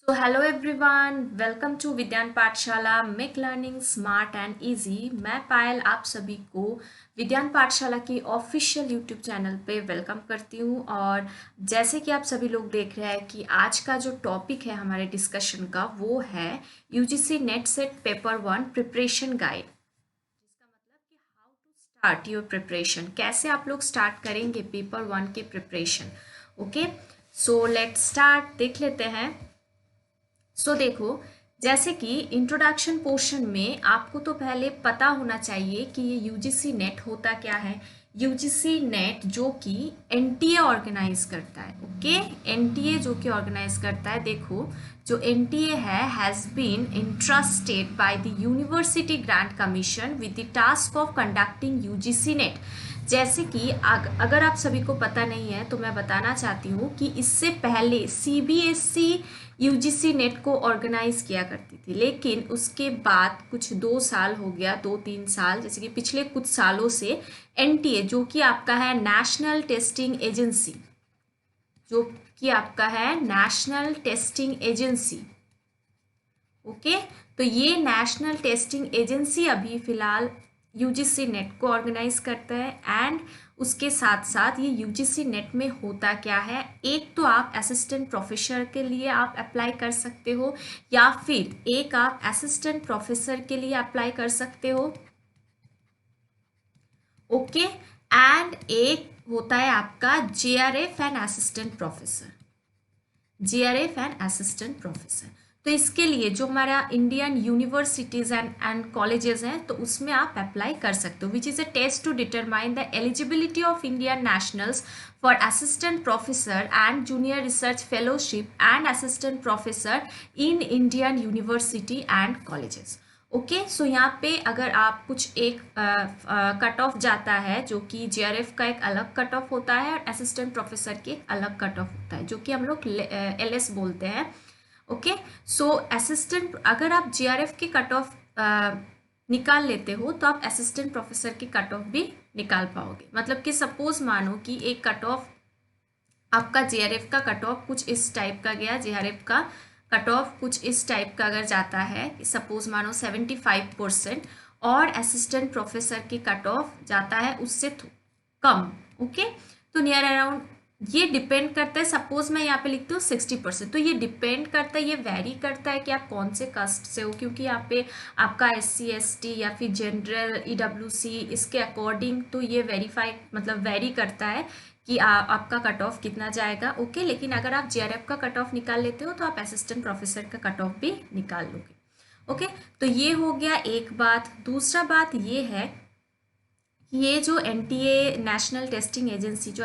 So hello everyone, welcome to Vigyan Pathshala make learning smart and easy. मैं पायल आप सभी को विज्ञान पाठशाला की ऑफिशियल यूट्यूब चैनल पे वेलकम करती हूँ। और जैसे कि आप सभी लोग देख रहे हैं कि आज का जो टॉपिक है हमारे डिस्कशन का वो है UGC NET SET paper 1 preparation guide. जिसका मतलब कि how to start your preparation, कैसे आप लोग स्टार्ट करेंगे पेपर 1 के preparation. Okay, so let's start, देख लेते हैं। देखो, जैसे कि इंट्रोडक्शन पोर्शन में आपको तो पहले पता होना चाहिए कि ये यूजीसी नेट होता क्या है। यूजीसी नेट जो कि एनटीए ऑर्गेनाइज करता है। ओके, एनटीए जो कि ऑर्गेनाइज करता है। देखो, जो एनटीए है has been entrusted by the University Grant Commission with the task of conducting UGC NET. जैसे कि अगर आप सभी को पता नहीं है तो मैं बताना चाहती हूँ कि इससे पहले सीबीएसई यूजीसी नेट को ऑर्गेनाइज किया करती थी, लेकिन उसके बाद कुछ 2 साल हो गया, 2-3 साल, जैसे कि पिछले कुछ सालों से एनटीए जो कि आपका है नेशनल टेस्टिंग एजेंसी, जो कि आपका है नेशनल टेस्टिंग एजेंसी। ओके, तो ये नेशनल टेस्टिंग एजेंसी अभी फिलहाल यूजीसी नेट को ऑर्गेनाइज करता है। एंड उसके साथ साथ ये यूजीसी नेट में होता क्या है, एक तो आप असिस्टेंट प्रोफेसर के लिए आप अप्लाई कर सकते हो, या फिर एक आप असिस्टेंट प्रोफेसर के लिए अप्लाई कर सकते हो। ओके, एंड एक होता है आपका JRF and assistant professor. JRF and assistant professor, तो इसके लिए जो हमारा इंडियन यूनिवर्सिटीज एंड कॉलेजेस हैं तो उसमें आप अप्लाई कर सकते हो, which is a test to determine the eligibility of Indian nationals for assistant professor and junior research fellowship and assistant professor in Indian university and colleges. Okay, so यहाँ पे अगर आप कुछ एक कट ऑफ जाता है, जो कि जेआरएफ का एक अलग कट ऑफ होता है और असिस्टेंट प्रोफेसर की एक अलग कट ऑफ होता है, जो कि हम लोग एलएस बोलते हैं। ओके, सो असिस्टेंट, अगर आप जेआरएफ की कट ऑफ निकाल लेते हो तो आप असिस्टेंट प्रोफेसर की कट ऑफ भी निकाल पाओगे। मतलब कि सपोज मानो कि एक कट ऑफ आपका जेआरएफ का कट ऑफ कुछ इस टाइप का गया, जेआरएफ का कट ऑफ कुछ इस टाइप का अगर जाता है, सपोज मानो 75%, और असिस्टेंट प्रोफेसर की कट ऑफ जाता है उससे कम। ओके, तो नियर अराउंड ये डिपेंड करता है। सपोज मैं यहाँ पे लिखती हूँ 60%, तो ये डिपेंड करता है, ये वेरी करता है कि आप कौन से कास्ट से हो, क्योंकि यहाँ पे आपका एससी एसटी या फिर जनरल ईडब्ल्यूसी, इसके अकॉर्डिंग तो ये वेरीफाई मतलब वेरी करता है कि आपका कट ऑफ कितना जाएगा। ओके, लेकिन अगर आप जेआरएफ का कट ऑफ निकाल लेते हो तो आप असिस्टेंट प्रोफेसर का कट ऑफ भी निकाल लोगे। ओके, तो ये हो गया एक बात। दूसरा बात ये है कि ये जो एनटीए नेशनल टेस्टिंग एजेंसी जो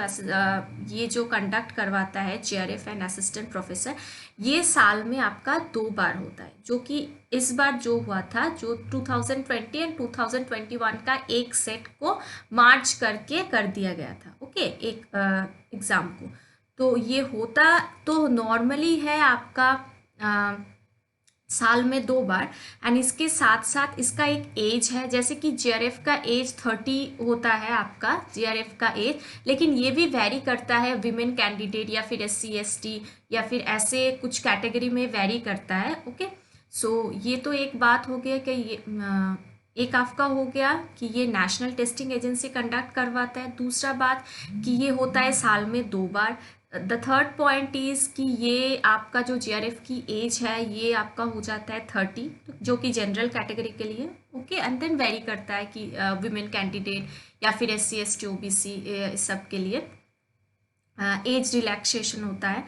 ये जो कंडक्ट करवाता है जेआरएफ एंड असिस्टेंट प्रोफेसर, ये साल में आपका 2 बार होता है, जो कि इस बार जो हुआ था, जो 2020 एंड 2021 का एक सेट को मार्च करके कर दिया गया था। ओके, एक एग्ज़ाम को, तो ये होता तो नॉर्मली है आपका साल में 2 बार। एंड इसके साथ साथ इसका एक एज है, जैसे कि जेआरएफ का एज 30 होता है आपका जेआरएफ का एज, लेकिन ये भी वेरी करता है विमेन कैंडिडेट या फिर एससी एसटी या फिर ऐसे कुछ कैटेगरी में वेरी करता है। ओके, सो ये तो एक बात हो गया कि ये एक आपका हो गया कि ये नेशनल टेस्टिंग एजेंसी कंडक्ट करवाता है। दूसरा बात कि ये होता है साल में 2 बार। द थर्ड पॉइंट इज़ कि ये आपका जो जेआरएफ की एज है ये आपका हो जाता है 30, जो कि जनरल कैटेगरी के लिए। ओके, एंड देन वेरी करता है कि वुमेन कैंडिडेट या फिर एससी एसटी ओबीसी इस सब के लिए एज रिलैक्सेशन होता है।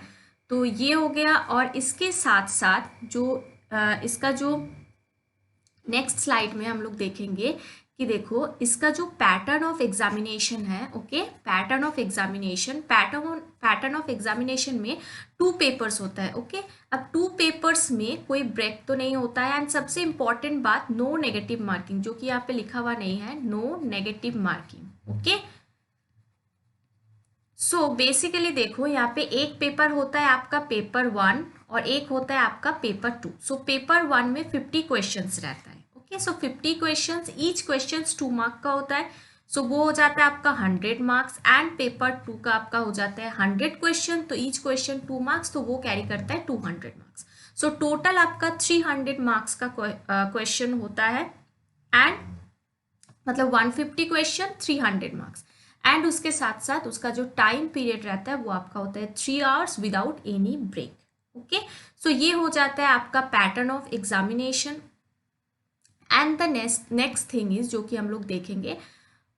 तो ये हो गया। और इसके साथ साथ जो इसका जो नेक्स्ट स्लाइड में हम लोग देखेंगे कि देखो इसका जो पैटर्न ऑफ एग्जामिनेशन है। Okay, pattern of examination, pattern of examination में 2 पेपर्स होता है। ओके, अब 2 पेपर्स में कोई ब्रेक तो नहीं होता है। एंड सबसे इंपॉर्टेंट बात, नो नेगेटिव मार्किंग, जो कि यहाँ पे लिखा हुआ नहीं है, no negative marking. Okay, so basically देखो यहाँ पे एक पेपर होता है आपका पेपर 1 और एक होता है आपका पेपर 2। सो पेपर 1 में 50 क्वेश्चंस रहता है। ओके, सो 50 क्वेश्चंस, ईच क्वेश्चंस 2 मार्क का होता है। सो वो हो जाता है आपका 100 मार्क्स। एंड पेपर 2 का आपका हो जाता है 100 क्वेश्चन, तो ईच क्वेश्चन 2 मार्क्स, तो वो कैरी करता है 200 मार्क्स। सो टोटल आपका 300 मार्क्स का क्वेश्चन होता है, एंड मतलब 150 क्वेश्चन 300 मार्क्स, एंड उसके साथ साथ उसका जो टाइम पीरियड रहता है वो आपका होता है 3 hours without any break. Okay, so ये हो जाता है आपका pattern of examination. And the next thing is जो कि हम लोग देखेंगे।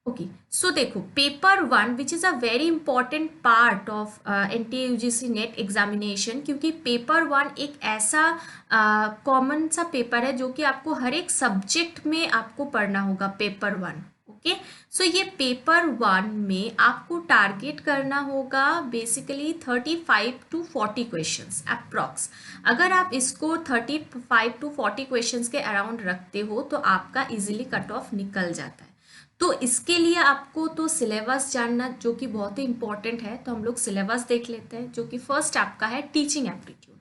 ओके, सो देखो paper 1 which is a very important part of NTA-UGC NET examination, क्योंकि पेपर 1 एक ऐसा कॉमन सा पेपर है जो कि आपको हर एक सब्जेक्ट में आपको पढ़ना होगा पेपर 1। ओके, सो ये पेपर 1 में आपको टारगेट करना होगा बेसिकली 35 to 40 क्वेश्चंस अप्रॉक्स। अगर आप इसको 35 to 40 क्वेश्चंस के अराउंड रखते हो तो आपका इजीली कट ऑफ निकल जाता है। तो इसके लिए आपको तो सिलेबस जानना जो कि बहुत ही इंपॉर्टेंट है, तो हम लोग सिलेबस देख लेते हैं, जो कि फर्स्ट आपका है teaching aptitude.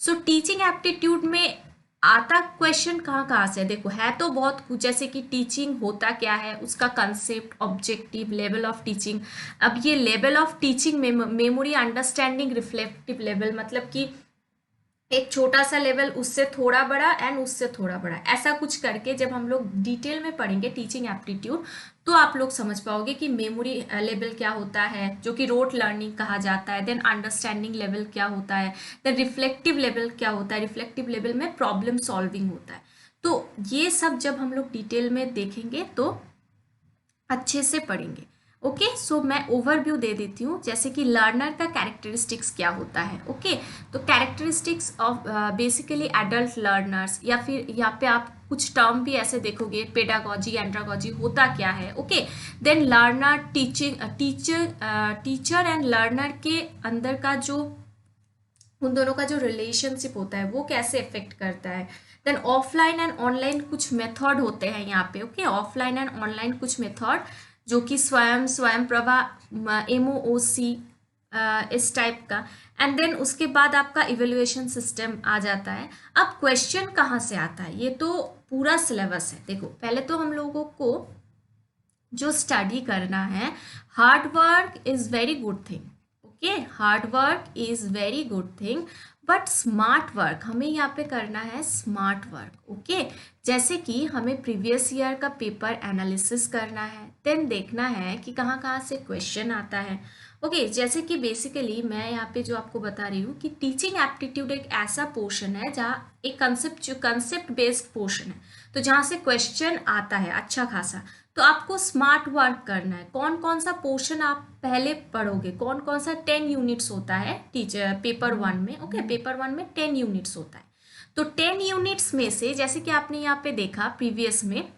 So teaching aptitude में आता क्वेश्चन कहाँ से है, देखो है तो बहुत कुछ, जैसे कि टीचिंग होता क्या है, उसका concept, objective, level of teaching. अब ये level of teaching memory, understanding, reflective level, मतलब कि एक छोटा सा लेवल, उससे थोड़ा बड़ा, एंड उससे थोड़ा बड़ा, ऐसा कुछ करके जब हम लोग डिटेल में पढ़ेंगे टीचिंग एप्टीट्यूड तो आप लोग समझ पाओगे कि मेमोरी लेवल क्या होता है, जो कि रोट लर्निंग कहा जाता है, देन अंडरस्टैंडिंग लेवल क्या होता है, देन रिफ्लेक्टिव लेवल क्या होता है, रिफ्लेक्टिव लेवल में प्रॉब्लम सॉल्विंग होता है। तो ये सब जब हम लोग डिटेल में देखेंगे तो अच्छे से पढ़ेंगे। ओके, सो मैं ओवरव्यू दे देती हूँ, जैसे कि लर्नर का कैरेक्टरिस्टिक्स क्या होता है। ओके, तो characteristics of basically adult learners, या फिर यहाँ पे आप कुछ टर्म भी ऐसे देखोगे, पेडागॉजी, एंड्रागॉजी होता क्या है। Okay, then learner, teacher and learner के अंदर का जो उन दोनों का जो रिलेशनशिप होता है वो कैसे इफेक्ट करता है। देन ऑफलाइन एंड ऑनलाइन कुछ मेथड होते हैं यहाँ पे। ओके, ऑफलाइन एंड ऑनलाइन कुछ मेथड जो कि स्वयं प्रभा, MOOC, इस टाइप का। एंड देन उसके बाद आपका इवेल्युएशन सिस्टम आ जाता है। अब क्वेश्चन कहाँ से आता है, ये तो पूरा सिलेबस है। देखो पहले तो हम लोगों को जो स्टडी करना है, hard work is very good thing. Okay, hard work is very good thing, but smart work हमें यहाँ पे करना है, स्मार्ट वर्क। ओके, जैसे कि हमें प्रीवियस ईयर का पेपर एनालिसिस करना है, देन देखना है कि कहाँ कहाँ से क्वेश्चन आता है। ओके, जैसे कि बेसिकली मैं यहाँ पे जो आपको बता रही हूँ कि टीचिंग एप्टीट्यूड एक ऐसा पोर्शन है जहाँ एक कंसेप्ट बेस्ड पोर्शन है, तो जहाँ से क्वेश्चन आता है अच्छा खासा। तो आपको स्मार्ट वर्क करना है। कौन कौन सा पोर्शन आप पहले पढ़ोगे, कौन कौन सा 10 यूनिट्स होता है टीचर पेपर 1 में। ओके, पेपर 1 में 10 यूनिट्स होता है। तो 10 यूनिट्स में से जैसे कि आपने यहाँ पे देखा प्रीवियस में,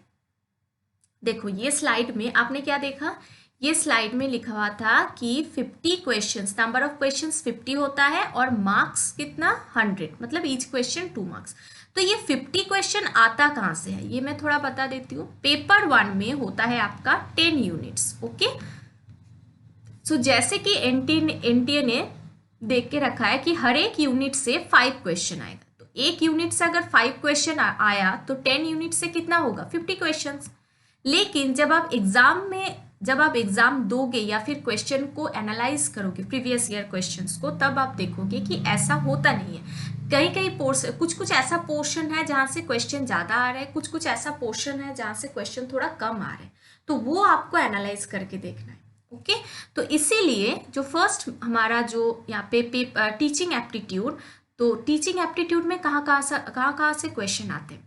देखो ये स्लाइड में आपने क्या देखा, ये स्लाइड में लिखा हुआ था कि 50 क्वेश्चंस, नंबर ऑफ क्वेश्चंस 50 होता है और मार्क्स कितना 100, मतलब ईच क्वेश्चन 2 मार्क्स। तो ये 50 क्वेश्चन आता कहाँ से है, ये मैं थोड़ा बता देती हूँ। पेपर 1 में होता है आपका 10 यूनिट्स। ओके, सो जैसे कि एनटीए ने देख के रखा है कि हर एक यूनिट से 5 क्वेश्चन आएगा, तो एक यूनिट से अगर 5 क्वेश्चन आया तो 10 यूनिट से कितना होगा 50 क्वेश्चन। लेकिन जब आप एग्जाम दोगे या फिर क्वेश्चन को एनालाइज करोगे प्रीवियस ईयर क्वेश्चंस को, तब आप देखोगे कि ऐसा होता नहीं है। कई पोर्शन, कुछ ऐसा पोर्शन है जहाँ से क्वेश्चन ज़्यादा आ रहा है, कुछ ऐसा पोर्शन है जहाँ से क्वेश्चन थोड़ा कम आ रहा है, तो वो आपको एनालाइज करके देखना है। ओके, तो इसीलिए जो फर्स्ट हमारा जो यहाँ पे टीचिंग एप्टीट्यूड, तो टीचिंग एप्टीट्यूड में कहाँ से क्वेश्चन आते हैं।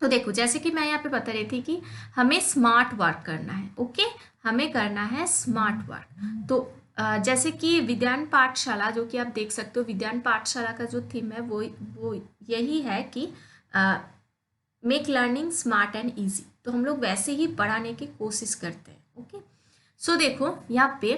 तो देखो जैसे कि मैं यहाँ पे बता रही थी कि हमें स्मार्ट वर्क करना है। ओके, हमें करना है स्मार्ट वर्क। तो जैसे कि विज्ञान पाठशाला, जो कि आप देख सकते हो, विज्ञान पाठशाला का जो थीम है वो यही है कि make learning smart and easy. तो हम लोग वैसे ही पढ़ाने की कोशिश करते हैं। ओके, सो देखो यहाँ पे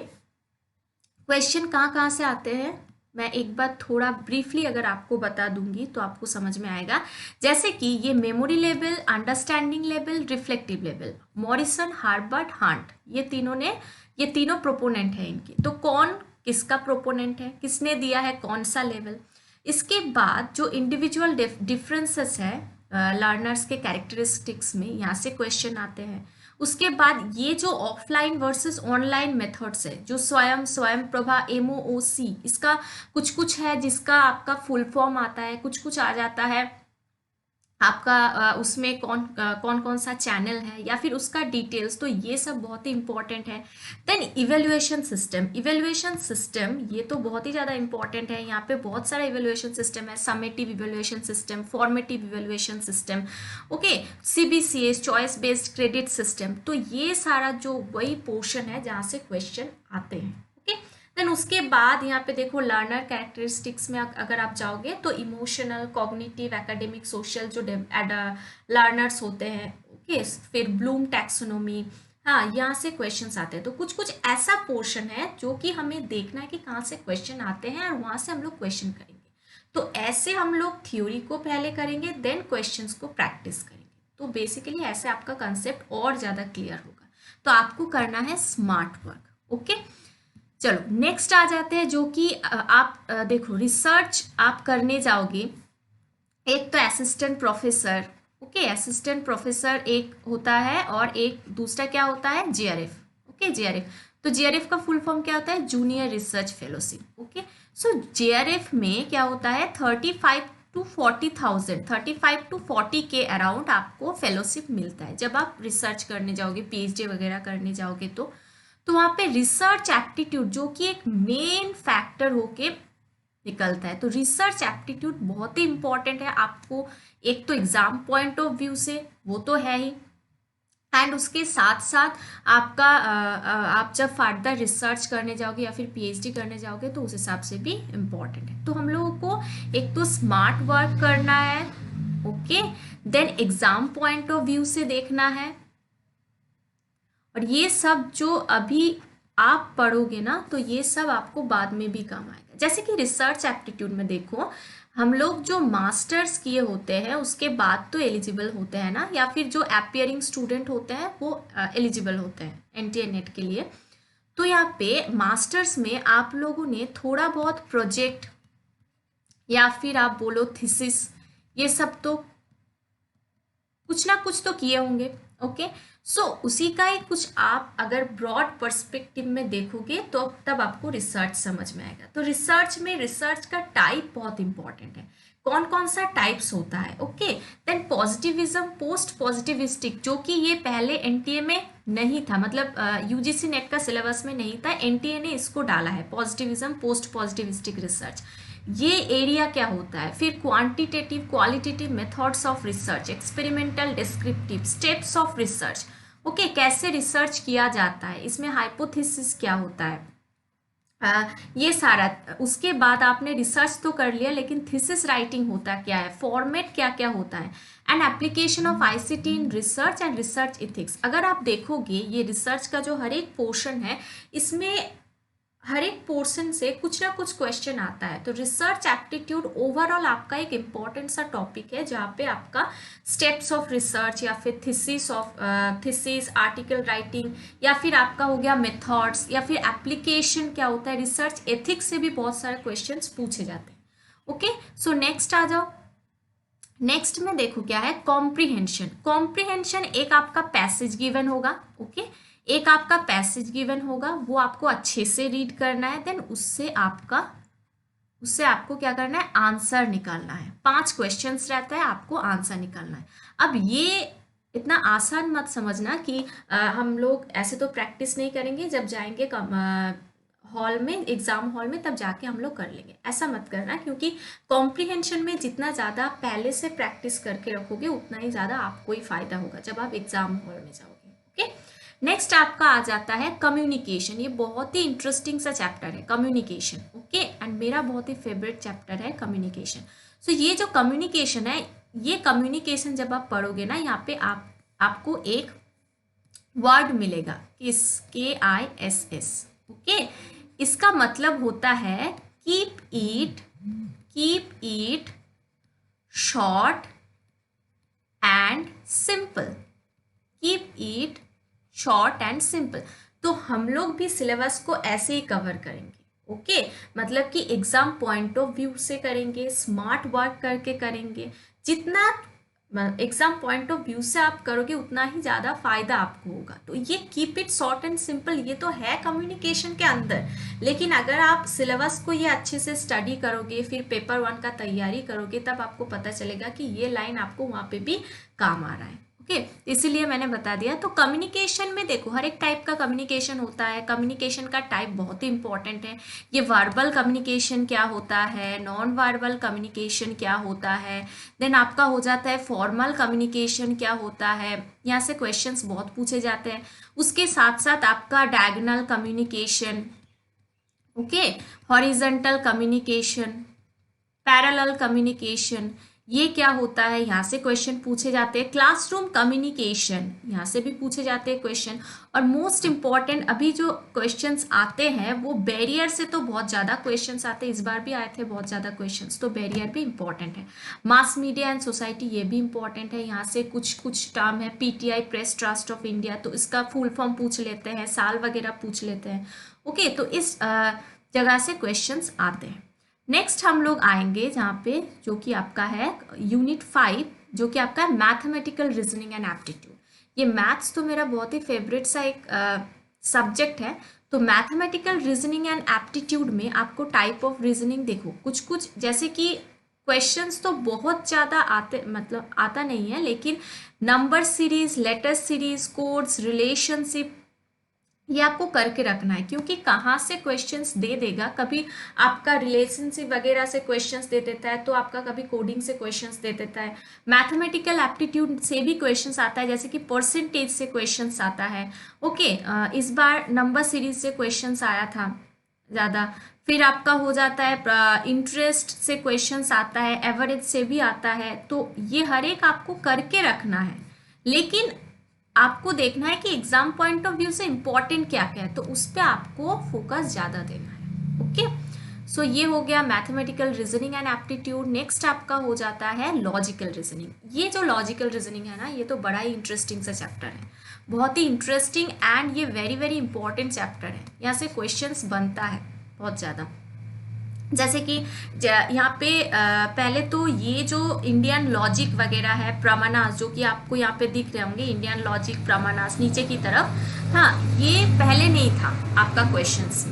क्वेश्चन कहाँ से आते हैं, मैं एक बार थोड़ा ब्रीफली अगर आपको बता दूंगी तो आपको समझ में आएगा। जैसे कि ये memory level, understanding level, reflective level, Morrison, हार्बर्ट, Hunt, ये तीनों प्रोपोनेंट है इनके। तो कौन किसका प्रोपोनेंट है, किसने दिया है कौन सा लेवल। इसके बाद जो इंडिविजुअल डिफरेंसेस है लर्नर्स के कैरेक्टरिस्टिक्स में, यहाँ से क्वेश्चन आते हैं। उसके बाद ये जो ऑफलाइन वर्सेस ऑनलाइन मेथड्स है, जो स्वयं प्रभा MOOC, इसका कुछ कुछ है जिसका आपका फुल फॉर्म आता है, कुछ कुछ आ जाता है आपका उसमें कौन कौन सा चैनल है या फिर उसका डिटेल्स, तो ये सब बहुत ही इंपॉर्टेंट है। देन इवेल्युएशन सिस्टम ये तो बहुत ही ज़्यादा इंपॉर्टेंट है। यहाँ पे बहुत सारा इवेल्युएशन सिस्टम है, summative evaluation system, formative evaluation system, okay, CBCS choice based credit system. तो ये सारा जो वही पोर्शन है जहाँ से क्वेश्चन आते हैं, ओके। देन उसके बाद यहाँ पे देखो लर्नर कैरेक्टरिस्टिक्स में अगर आप जाओगे तो इमोशनल, कॉग्निटिव, एकेडमिक, सोशल जो लर्नर्स होते हैं, ओके, फिर ब्लूम टैक्सोनॉमी, हाँ, यहाँ से क्वेश्चंस आते हैं। तो कुछ कुछ ऐसा पोर्शन है जो कि हमें देखना है कि कहाँ से क्वेश्चन आते हैं और वहाँ से हम लोग क्वेश्चन करेंगे। तो ऐसे हम लोग थ्योरी को पहले करेंगे, देन क्वेश्चंस को प्रैक्टिस करेंगे। तो बेसिकली ऐसे आपका कंसेप्ट और ज़्यादा क्लियर होगा। तो आपको करना है स्मार्ट वर्क, ओके। चलो नेक्स्ट आ जाते हैं, जो कि आप देखो रिसर्च आप करने जाओगे, एक तो assistant professor, okay, assistant professor एक होता है और एक दूसरा क्या होता है, JRF, ओके, JRF। तो JRF का फुल फॉर्म क्या होता है, जूनियर रिसर्च फेलोशिप, ओके। सो JRF में क्या होता है, 35 to 40 के अराउंड आपको फेलोशिप मिलता है जब आप रिसर्च करने जाओगे, PhD वगैरह करने जाओगे। तो वहाँ पे रिसर्च एप्टीट्यूड जो कि एक मेन फैक्टर होके निकलता है। तो रिसर्च एप्टीट्यूड बहुत ही इंपॉर्टेंट है आपको, एक तो एग्जाम पॉइंट ऑफ व्यू से वो तो है ही, एंड उसके साथ साथ आपका आप जब फर्दर रिसर्च करने जाओगे या फिर PhD करने जाओगे तो उस हिसाब से भी इम्पॉर्टेंट है। तो हम लोगों को एक तो स्मार्ट वर्क करना है, okay, then exam point of view से देखना है, और ये सब जो अभी आप पढ़ोगे ना तो ये सब आपको बाद में भी काम आएगा। जैसे कि रिसर्च एप्टीट्यूड में देखो, हम लोग जो मास्टर्स किए होते हैं उसके बाद तो एलिजिबल होते हैं ना, या फिर जो अपीयरिंग स्टूडेंट होते हैं वो एलिजिबल होते हैं NTA नेट के लिए। तो यहाँ पे मास्टर्स में आप लोगों ने थोड़ा बहुत प्रोजेक्ट या फिर आप बोलो थीसिस, ये सब तो कुछ ना कुछ तो किए होंगे, ओके। सो उसी का ही कुछ आप अगर ब्रॉड पर्सपेक्टिव में देखोगे तो तब आपको रिसर्च समझ में आएगा। तो रिसर्च में रिसर्च का टाइप बहुत इंपॉर्टेंट है, कौन कौन सा टाइप्स होता है, okay. Then positivism, post positivistic, जो कि ये पहले NTA में नहीं था, मतलब UGC नेट का सिलेबस में नहीं था, NTA ने इसको डाला है, पॉजिटिविज्म, पोस्ट पॉजिटिविस्टिक रिसर्च। ये एरिया क्या होता है, फिर quantitative, qualitative methods of research, experimental, descriptive, steps of research, okay, कैसे रिसर्च किया जाता है, इसमें हाइपोथेसिस क्या होता है, ये सारा। उसके बाद आपने रिसर्च तो कर लिया, लेकिन थीसिस राइटिंग होता क्या है, फॉर्मेट क्या क्या होता है, and application of ICT in research and research ethics. अगर आप देखोगे ये रिसर्च का जो हर एक पोर्शन है, इसमें हर एक पोर्शन से कुछ ना कुछ क्वेश्चन आता है। तो रिसर्च एप्टीट्यूड ओवरऑल आपका एक इम्पॉर्टेंट सा टॉपिक है, जहाँ पे आपका स्टेप्स ऑफ रिसर्च या फिर थीसिस, आर्टिकल राइटिंग, या फिर आपका हो गया मेथड्स, या फिर एप्लीकेशन क्या होता है, रिसर्च एथिक्स से भी बहुत सारे क्वेश्चंस पूछे जाते हैं, ओके। सो नेक्स्ट आ जाओ, नेक्स्ट में देखो क्या है, कॉम्प्रीहेंशन। कॉम्प्रीहेंशन एक आपका पैसेज गिवन होगा, ओके, एक आपका पैसेज गिवन होगा, वो आपको अच्छे से रीड करना है, देन उससे आपको क्या करना है, आंसर निकालना है। 5 क्वेश्चंस रहता है, आपको आंसर निकालना है। अब ये इतना आसान मत समझना कि हम लोग ऐसे तो प्रैक्टिस नहीं करेंगे, जब जाएंगे हॉल में, एग्जाम हॉल में, तब जाके हम लोग कर लेंगे, ऐसा मत करना। क्योंकि कॉम्प्रीहेंशन में जितना ज़्यादा पहले से प्रैक्टिस करके रखोगे उतना ही ज़्यादा आपको ही फायदा होगा जब आप एग्जाम हॉल में जाओगे, ओके। नेक्स्ट आपका आ जाता है कम्युनिकेशन। ये बहुत ही इंटरेस्टिंग सा चैप्टर है कम्युनिकेशन, ओके, एंड मेरा बहुत ही फेवरेट चैप्टर है कम्युनिकेशन। सो ये जो कम्युनिकेशन है, ये कम्युनिकेशन जब आप पढ़ोगे ना, यहाँ पे आपको एक वर्ड मिलेगा, KISS, ओके। इसका मतलब होता है keep it short and simple, keep it short and simple. तो हम लोग भी सिलेबस को ऐसे ही कवर करेंगे, ओके, मतलब कि एग्जाम पॉइंट ऑफ व्यू से करेंगे, स्मार्ट वर्क करके करेंगे, जितना एग्जाम पॉइंट ऑफ व्यू से आप करोगे उतना ही ज़्यादा फायदा आपको होगा। तो ये keep it short and simple, ये तो है कम्युनिकेशन के अंदर, लेकिन अगर आप सिलेबस को ये अच्छे से स्टडी करोगे, फिर पेपर 1 का तैयारी करोगे, तब आपको पता चलेगा कि ये लाइन आपको वहाँ पे भी काम आ रहा है। ओके, इसीलिए मैंने बता दिया। तो कम्युनिकेशन में देखो हर एक टाइप का कम्युनिकेशन होता है। कम्युनिकेशन का टाइप बहुत ही इंपॉर्टेंट है। ये वर्बल कम्युनिकेशन क्या होता है, नॉन वर्बल कम्युनिकेशन क्या होता है, देन आपका हो जाता है फॉर्मल कम्युनिकेशन क्या होता है। यहाँ से क्वेश्चंस बहुत पूछे जाते हैं। उसके साथ साथ आपका diagonal communication, okay, horizontal communication, parallel communication, ये क्या होता है, यहाँ से क्वेश्चन पूछे जाते हैं। क्लासरूम कम्युनिकेशन, यहाँ से भी पूछे जाते हैं क्वेश्चन। और मोस्ट इम्पॉर्टेंट अभी जो क्वेश्चंस आते हैं वो बैरियर से तो बहुत ज़्यादा क्वेश्चंस आते हैं, इस बार भी आए थे बहुत ज़्यादा क्वेश्चंस, तो बैरियर भी इंपॉर्टेंट है। मास मीडिया एंड सोसाइटी, ये भी इंपॉर्टेंट है। यहाँ से कुछ कुछ टर्म है, PTI press trust of India, तो इसका फुल फॉर्म पूछ लेते हैं, साल वगैरह पूछ लेते हैं। ओके, तो इस जगह से क्वेश्चंस आते हैं। नेक्स्ट हम लोग आएंगे जहाँ पे जो कि आपका है यूनिट 5, जो कि आपका है मैथमेटिकल रीजनिंग एंड एप्टीट्यूड। ये मैथ्स तो मेरा बहुत ही फेवरेट सा एक सब्जेक्ट है। तो मैथमेटिकल रीजनिंग एंड एप्टीट्यूड में आपको टाइप ऑफ रीजनिंग देखो, कुछ कुछ जैसे कि क्वेश्चंस तो बहुत ज़्यादा आते, मतलब आता नहीं है, लेकिन number series, letter series, codes, relationship, ये आपको करके रखना है, क्योंकि कहाँ से क्वेश्चंस दे देगा। कभी आपका रिलेशनशिप वगैरह से क्वेश्चंस दे देता है, तो आपका कभी कोडिंग से क्वेश्चंस दे देता है। मैथमेटिकल एप्टीट्यूड से भी क्वेश्चंस आता है, जैसे कि परसेंटेज से क्वेश्चंस आता है। ओके, इस बार नंबर सीरीज से क्वेश्चंस आया था ज़्यादा। फिर आपका हो जाता है इंटरेस्ट से क्वेश्चंस आता है, एवरेज से भी आता है। तो ये हर एक आपको करके रखना है, लेकिन आपको देखना है कि एग्जाम पॉइंट ऑफ व्यू से इंपॉर्टेंट क्या क्या है, तो उस पर आपको फोकस ज़्यादा देना है। ओके, सो ये हो गया mathematical reasoning and aptitude. Next आपका हो जाता है लॉजिकल रीजनिंग। ये जो लॉजिकल रीजनिंग है ना, ये तो बड़ा ही इंटरेस्टिंग सा चैप्टर है, बहुत ही इंटरेस्टिंग एंड ये वेरी वेरी इंपॉर्टेंट चैप्टर है। यहाँ से क्वेश्चंस बनता है बहुत ज़्यादा। जैसे कि यहाँ पे पहले तो ये जो इंडियन लॉजिक वगैरह है, प्रमाणास, जो कि आपको यहाँ पे दिख रहे होंगे, इंडियन लॉजिक प्रमाणास नीचे की तरफ, हाँ, ये पहले नहीं था आपका क्वेश्चंस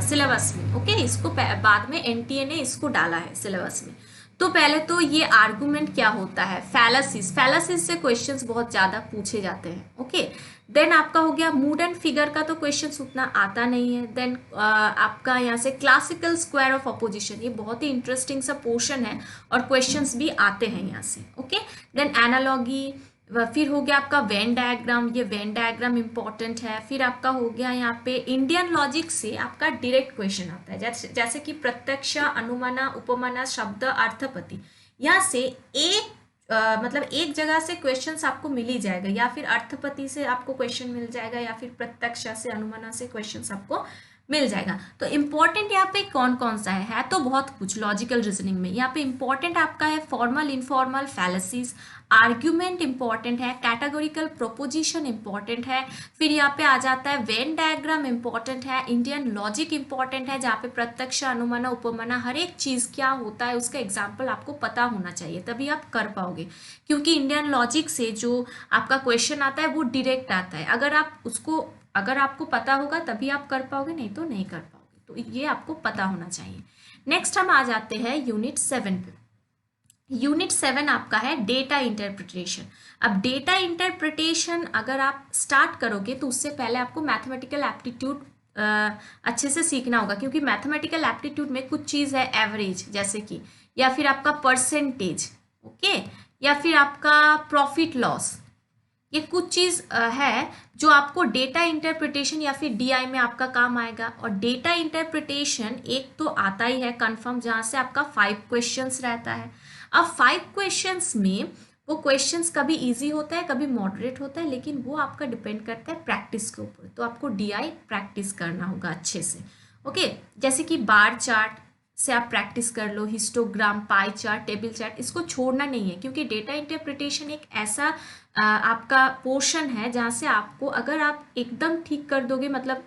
सिलेबस में। ओके, इसको बाद में एनटीए ने इसको डाला है सिलेबस में। तो पहले तो ये आर्गुमेंट क्या होता है, फैलासिस, फैलासिस से क्वेश्चंस बहुत ज़्यादा पूछे जाते हैं। ओके, देन आपका हो गया मूड एंड फिगर का तो क्वेश्चंस उतना आता नहीं है। देन आपका यहाँ से क्लासिकल स्क्वायर ऑफ अपोजिशन, ये बहुत ही इंटरेस्टिंग सा पोर्शन है और क्वेश्चंस भी आते हैं यहाँ से। ओके, देन एनालॉगी, फिर हो गया आपका वेन डायग्राम, ये वेन डायग्राम इंपॉर्टेंट है। फिर आपका हो गया यहाँ पे इंडियन लॉजिक से आपका डायरेक्ट क्वेश्चन आता है, जैसे कि प्रत्यक्ष, अनुमाना, उपमाना, शब्द, अर्थपति। यहाँ से एक मतलब एक जगह से क्वेश्चंस आपको मिल ही जाएगा, या फिर अर्थपति से आपको क्वेश्चन मिल जाएगा, या फिर प्रत्यक्ष से, अनुमाना से क्वेश्चंस आपको मिल जाएगा। तो इंपॉर्टेंट यहाँ पे कौन कौन सा है तो बहुत कुछ लॉजिकल रीजनिंग में। यहाँ पे इंपॉर्टेंट आपका है फॉर्मल, इनफॉर्मल, फैलेसीज, आर्ग्यूमेंट इंपॉर्टेंट है, कैटेगोरिकल प्रोपोजिशन इंपॉर्टेंट है। फिर यहाँ पे आ जाता है वेन डायग्राम इंपॉर्टेंट है, इंडियन लॉजिक इंपॉर्टेंट है, जहाँ पे प्रत्यक्ष, अनुमाना, उपमाना, हर एक चीज क्या होता है उसका एग्जाम्पल आपको पता होना चाहिए, तभी आप कर पाओगे। क्योंकि इंडियन लॉजिक से जो आपका क्वेश्चन आता है वो डायरेक्ट आता है, अगर आपको पता होगा तभी आप कर पाओगे, नहीं तो नहीं कर पाओगे। तो ये आपको पता होना चाहिए। नेक्स्ट हम आ जाते हैं यूनिट 7 पे। यूनिट 7 आपका है डेटा इंटरप्रिटेशन। अब डेटा इंटरप्रिटेशन अगर आप स्टार्ट करोगे तो उससे पहले आपको मैथमेटिकल एप्टीट्यूड अच्छे से सीखना होगा, क्योंकि मैथमेटिकल एप्टीट्यूड में कुछ चीज़ है एवरेज, जैसे कि, या फिर आपका परसेंटेज, ओके, या फिर आपका प्रॉफिट लॉस, ये कुछ चीज़ है जो आपको डेटा इंटरप्रिटेशन या फिर डीआई में आपका काम आएगा। और डेटा इंटरप्रिटेशन एक तो आता ही है कंफर्म, जहाँ से आपका 5 क्वेश्चंस रहता है। अब 5 क्वेश्चंस में वो क्वेश्चंस कभी इजी होता है, कभी मॉडरेट होता है, लेकिन वो आपका डिपेंड करता है प्रैक्टिस के ऊपर। तो आपको डीआई प्रैक्टिस करना होगा अच्छे से। ओके, जैसे कि बार चार्ट से आप प्रैक्टिस कर लो, histogram, pie chart, table chart, इसको छोड़ना नहीं है, क्योंकि डेटा इंटरप्रिटेशन एक ऐसा आपका पोर्शन है जहाँ से आपको, अगर आप एकदम ठीक कर दोगे, मतलब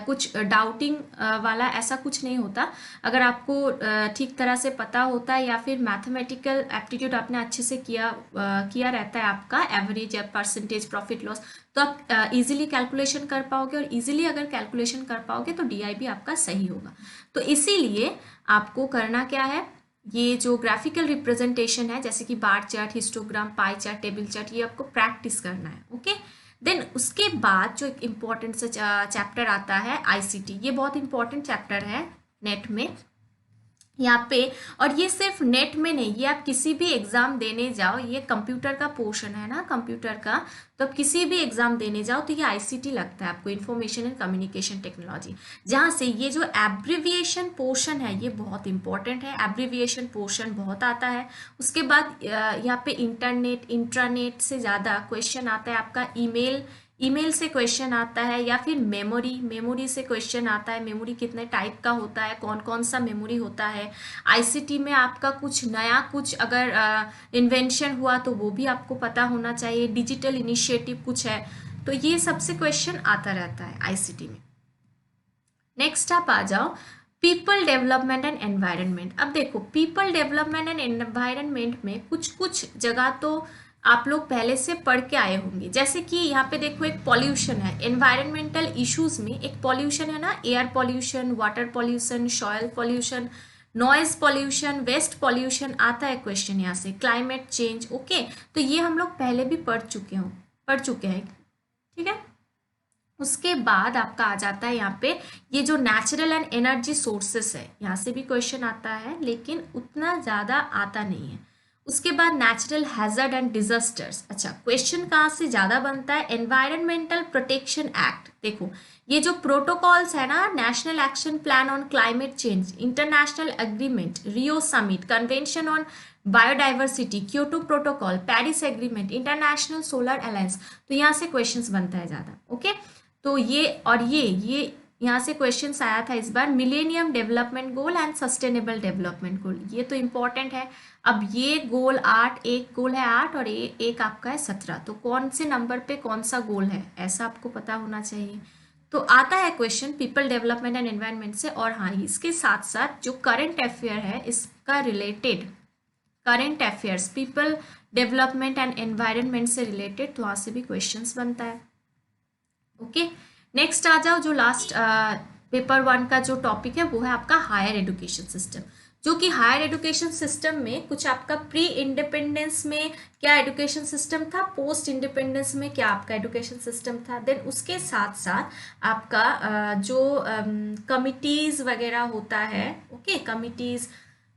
कुछ डाउटिंग वाला ऐसा कुछ नहीं होता। अगर आपको ठीक तरह से पता होता है या फिर मैथमेटिकल एप्टीट्यूड आपने अच्छे से किया रहता है, आपका एवरेज या परसेंटेज प्रॉफिट लॉस, तो आप इजीली कैलकुलेशन कर पाओगे, और इजीली अगर कैलकुलेशन कर पाओगे तो डीआई भी आपका सही होगा। तो इसीलिए आपको करना क्या है, ये जो ग्राफिकल रिप्रेजेंटेशन है जैसे कि bar chart, histogram, pie chart, table chart, ये आपको प्रैक्टिस करना है। ओके, देन उसके बाद जो एक इम्पॉर्टेंट सा चैप्टर आता है आईसीटी, ये बहुत इंपॉर्टेंट चैप्टर है नेट में यहाँ पे। और ये सिर्फ नेट में नहीं, ये आप किसी भी एग्जाम देने जाओ, ये कंप्यूटर का पोर्शन है ना, कंप्यूटर का, तो आप किसी भी एग्जाम देने जाओ तो ये आईसीटी लगता है आपको, इंफॉर्मेशन एंड कम्युनिकेशन टेक्नोलॉजी, जहाँ से ये जो एब्रिविएशन पोर्शन है ये बहुत इंपॉर्टेंट है, एब्रिविएशन पोर्शन बहुत आता है। उसके बाद यहाँ पे इंटरनेट, इंट्रानेट से ज़्यादा क्वेश्चन आता है आपका ईमेल से क्वेश्चन आता है, या फिर मेमोरी से क्वेश्चन आता है, मेमोरी कितने टाइप का होता है, कौन कौन सा मेमोरी होता है। आईसीटी में आपका कुछ नया कुछ अगर इन्वेंशन हुआ तो वो भी आपको पता होना चाहिए, डिजिटल इनिशिएटिव कुछ है, तो ये सबसे क्वेश्चन आता रहता है आईसीटी में। नेक्स्ट आप आ जाओ पीपल डेवलपमेंट एंड एनवायरनमेंट। अब देखो पीपल डेवलपमेंट एंड एनवायरनमेंट में कुछ कुछ जगह तो आप लोग पहले से पढ़ के आए होंगे, जैसे कि यहाँ पे देखो एक पॉल्यूशन है, एनवायरमेंटल इश्यूज में एक पॉल्यूशन है ना, air pollution, water pollution, soil pollution, noise pollution, waste pollution आता है क्वेश्चन यहाँ से, क्लाइमेट चेंज। ओके, तो ये हम लोग पहले भी पढ़ चुके हैं, ठीक है। उसके बाद आपका आ जाता है यहाँ पे ये जो नेचुरल एंड एनर्जी सोर्सेस है, यहाँ से भी क्वेश्चन आता है लेकिन उतना ज़्यादा आता नहीं है। उसके बाद नेचुरल हैजर्ड एंड डिजास्टर्स। अच्छा, क्वेश्चन कहाँ से ज़्यादा बनता है, एनवायरमेंटल प्रोटेक्शन एक्ट। देखो ये जो प्रोटोकॉल्स है ना, national action plan on climate change, international agreement, Rio summit, convention on biodiversity, Kyoto protocol, Paris agreement, international solar alliance, तो यहाँ से क्वेश्चंस बनता है ज़्यादा। ओके, तो ये और ये यहाँ से क्वेश्चंस आया था इस बार, millennium development goal and sustainable development goal, ये तो इम्पॉर्टेंट है। अब ये गोल 8, एक गोल है 8 और एक आपका है 17, तो कौन से नंबर पे कौन सा गोल है ऐसा आपको पता होना चाहिए। तो आता है question people development and environment से। और हाँ, इसके साथ साथ जो करंट अफेयर है इसका related, current affairs people development and environment से रिलेटेड, तो वहाँ से भी क्वेश्चंस बनता है। ओके, नेक्स्ट आ जाओ, जो लास्ट पेपर 1 का जो टॉपिक है वो है आपका हायर एजुकेशन सिस्टम, जो कि हायर एजुकेशन सिस्टम में कुछ आपका प्री इंडिपेंडेंस में क्या एजुकेशन सिस्टम था, पोस्ट इंडिपेंडेंस में क्या आपका एजुकेशन सिस्टम था, देन उसके साथ साथ आपका जो कमिटीज़ वगैरह होता है, ओके, कमिटीज़,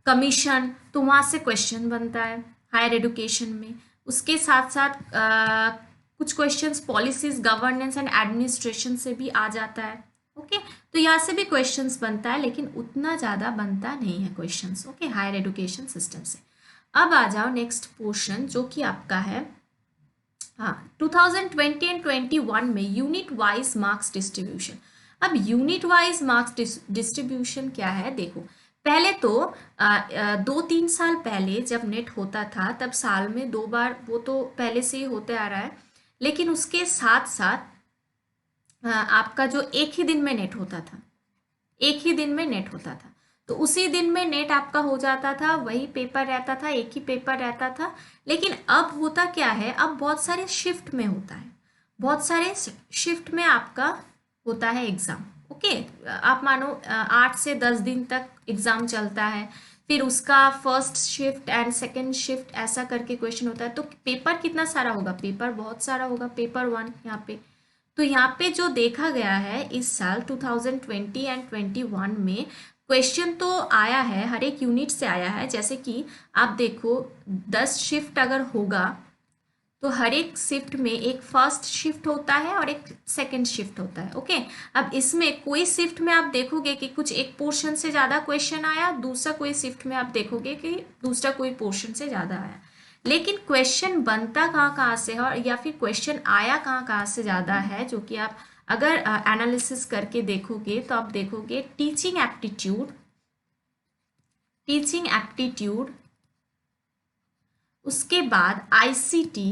कमीशन, तो वहाँ से क्वेश्चन बनता है हायर एजुकेशन में। उसके साथ साथ कुछ questions policies, governance and administration से भी आ जाता है। ओके, तो यहाँ से भी क्वेश्चंस बनता है लेकिन उतना ज़्यादा बनता नहीं है questions, okay, higher education system से। अब आ जाओ नेक्स्ट पोर्शन जो कि आपका है, हाँ, 2020 एंड 21 में यूनिट वाइज मार्क्स डिस्ट्रीब्यूशन। अब यूनिट वाइज मार्क्स डिस्ट्रीब्यूशन क्या है, देखो पहले तो 2-3 साल पहले जब नेट होता था तब साल में 2 बार, वो तो पहले से ही होते आ रहा है, लेकिन उसके साथ साथ आपका जो एक ही दिन में नेट होता था, एक ही दिन में नेट होता था, तो उसी दिन में नेट आपका हो जाता था, वही पेपर रहता था, एक ही पेपर रहता था। लेकिन अब होता क्या है, अब बहुत सारे शिफ्ट में होता है, बहुत सारे शिफ्ट में आपका होता है एग्ज़ाम। ओके, आप मानो 8 से 10 दिन तक एग्ज़ाम चलता है, फिर उसका first shift and second shift ऐसा करके क्वेश्चन होता है, तो पेपर कितना सारा होगा, पेपर बहुत सारा होगा, पेपर 1 यहाँ पे। तो यहाँ पे जो देखा गया है इस साल 2020 एंड 21 में क्वेश्चन तो आया है, हर एक यूनिट से आया है, जैसे कि आप देखो 10 शिफ्ट अगर होगा तो हर एक शिफ्ट में एक फर्स्ट शिफ्ट होता है और एक सेकंड शिफ्ट होता है। ओके, अब इसमें कोई शिफ्ट में आप देखोगे कि कुछ एक पोर्शन से ज़्यादा क्वेश्चन आया, दूसरा कोई शिफ्ट में आप देखोगे कि दूसरा कोई पोर्शन से ज़्यादा आया, लेकिन क्वेश्चन बनता कहाँ कहाँ से है, और या फिर क्वेश्चन आया कहाँ कहाँ से ज़्यादा है, जो कि आप अगर एनालिसिस करके देखोगे तो आप देखोगे टीचिंग एप्टीट्यूड, टीचिंग एप्टीट्यूड, उसके बाद आईसीटी,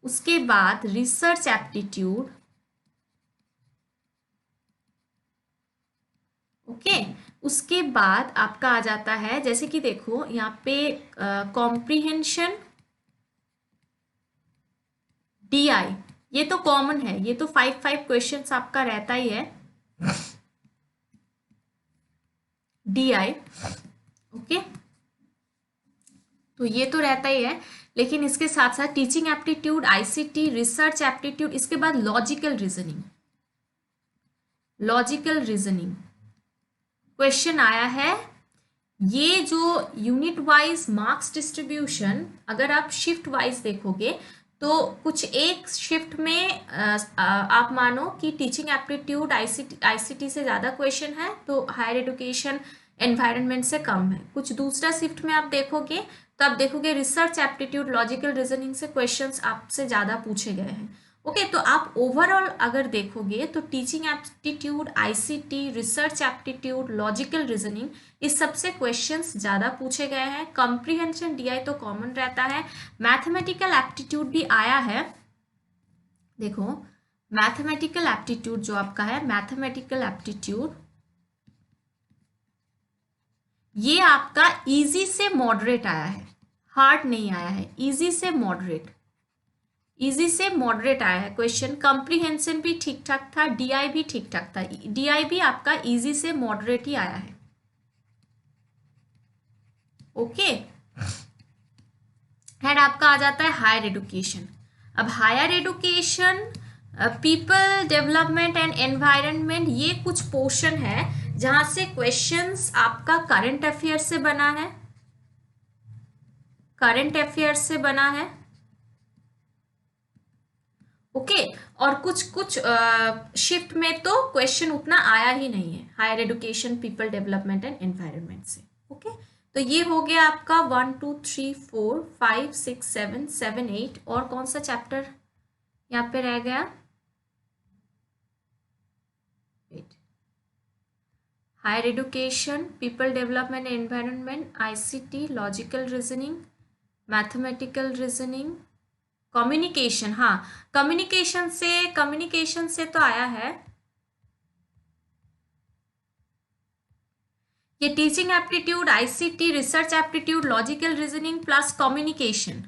उसके बाद रिसर्च एप्टीट्यूड, ओके। उसके बाद आपका आ जाता है, जैसे कि देखो यहाँ पे कॉम्प्रीहेंशन डीआई, ये तो कॉमन है, ये तो 5 क्वेश्चंस आपका रहता ही है डीआई। ओके, तो ये तो रहता ही है, लेकिन इसके साथ साथ teaching aptitude, ICT, research aptitude, इसके बाद logical reasoning. Logical reasoning question आया है, ये जो यूनिट वाइज मार्क्स डिस्ट्रीब्यूशन, अगर आप शिफ्ट वाइज देखोगे तो कुछ एक शिफ्ट में आप मानो कि टीचिंग एप्टीट्यूड आईसीटी से ज़्यादा क्वेश्चन है तो हायर एजुकेशन एनवायरनमेंट से कम है। कुछ दूसरा शिफ्ट में आप देखोगे तो आप देखोगे रिसर्च एप्टीट्यूड, लॉजिकल रीजनिंग से क्वेश्चंस आपसे ज़्यादा पूछे गए हैं। ओके, तो आप ओवरऑल अगर देखोगे तो teaching aptitude, ICT, research aptitude, logical reasoning, इस सबसे क्वेश्चंस ज़्यादा पूछे गए हैं। कॉम्प्रीहेंशन डीआई तो कॉमन रहता है। मैथमेटिकल एप्टीट्यूड भी आया है। देखो मैथमेटिकल एप्टीट्यूड जो आपका है, मैथमेटिकल एप्टीट्यूड ये आपका इजी से मॉडरेट आया है, हार्ड नहीं आया है, इजी से मॉडरेट, इजी से मॉडरेट आया है क्वेश्चन। कॉम्प्रीहेंशन भी ठीक ठाक था, डीआई भी ठीक ठाक था, डीआई भी आपका इजी से मॉडरेट ही आया है। ओके, एंड आपका आ जाता है हायर एजुकेशन। अब higher education, people development and environment, ये कुछ पोर्शन है जहां से क्वेश्चंस आपका करंट अफेयर से बना है, करंट अफेयर से बना है। ओके, और कुछ कुछ शिफ्ट में तो क्वेश्चन उतना आया ही नहीं है higher education, people development and environment से। ओके, तो ये हो गया आपका 1 2 3 4 5 6 7 7 8, और कौन सा चैप्टर यहाँ पे रह गया? Higher education, people development environment, ICT, logical reasoning, mathematical reasoning, communication. हाँ, कम्युनिकेशन से तो आया है ये teaching aptitude, ICT, research aptitude, logical reasoning plus communication,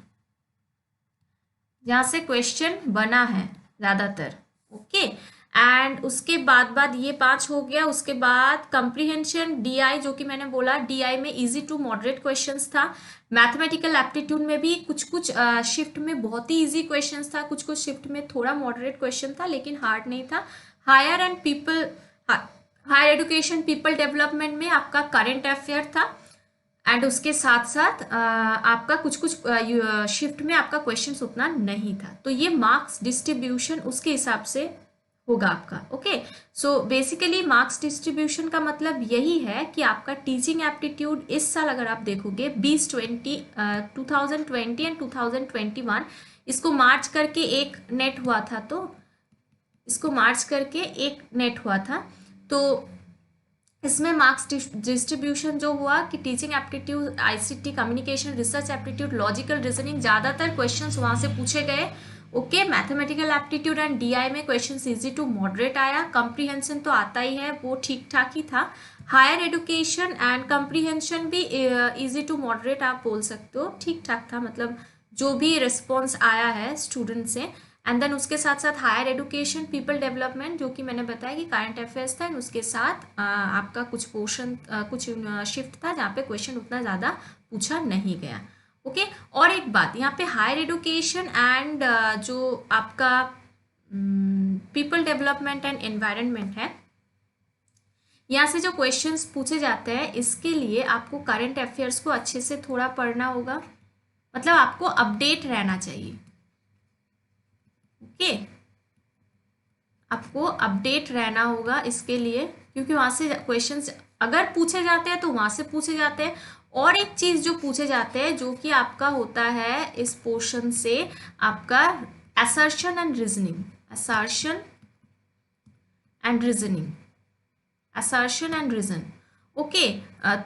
जहां से क्वेश्चन बना है ज्यादातर। ओके, एंड उसके बाद ये 5 हो गया। उसके बाद कंप्रीहेंशन डीआई, जो कि मैंने बोला डीआई में इजी टू मॉडरेट क्वेश्चंस था। मैथमेटिकल एप्टीट्यूड में भी कुछ कुछ शिफ्ट में बहुत ही इजी क्वेश्चंस था, कुछ कुछ शिफ्ट में थोड़ा मॉडरेट क्वेश्चन था लेकिन हार्ड नहीं था। हायर एजुकेशन पीपल डेवलपमेंट में आपका करंट अफेयर था, एंड उसके साथ साथ आपका कुछ कुछ शिफ्ट में आपका क्वेश्चन उतना नहीं था। तो ये मार्क्स डिस्ट्रीब्यूशन उसके हिसाब से होगा आपका। Okay, so basically marks distribution का मतलब यही है कि आपका टीचिंग एप्टीट्यूड इस साल अगर आप देखोगे 2020 एंड 2021, इसको मार्च करके एक नेट हुआ था, तो इसको मार्च करके एक नेट हुआ था। तो इसमें मार्क्स डिस्ट्रीब्यूशन जो हुआ कि teaching aptitude, ICT, communication, research aptitude, logical reasoning, ज़्यादातर क्वेश्चंस वहाँ से पूछे गए। Okay, mathematical aptitude and DI में क्वेश्चंस इजी टू मॉडरेट आया। कंप्रीहेंशन तो आता ही है, वो ठीक ठाक ही था। हायर एजुकेशन एंड कंप्रीहेंशन भी इजी टू मॉडरेट आप बोल सकते हो, ठीक ठाक था, मतलब जो भी रिस्पॉन्स आया है स्टूडेंट से। एंड देन उसके साथ साथ हायर एजुकेशन, पीपल डेवलपमेंट, जो कि मैंने बताया कि करंट अफेयर्स था, एंड उसके साथ आपका कुछ पोर्शन, कुछ शिफ्ट था जहाँ पे क्वेश्चन उतना ज़्यादा पूछा नहीं गया। ओके, और एक बात यहाँ पे हायर एजुकेशन एंड जो आपका पीपल डेवलपमेंट एंड एनवायरनमेंट है, यहाँ से जो क्वेश्चंस पूछे जाते हैं इसके लिए आपको करंट अफेयर्स को अच्छे से थोड़ा पढ़ना होगा, मतलब आपको अपडेट रहना चाहिए। ओके, आपको अपडेट रहना होगा इसके लिए, क्योंकि वहाँ से क्वेश्चंस अगर पूछे जाते हैं तो वहाँ से पूछे जाते हैं। और एक चीज़ जो पूछे जाते हैं जो कि आपका होता है इस पोर्शन से, आपका assertion and reasoning, assertion and reasoning, assertion and reason. Okay.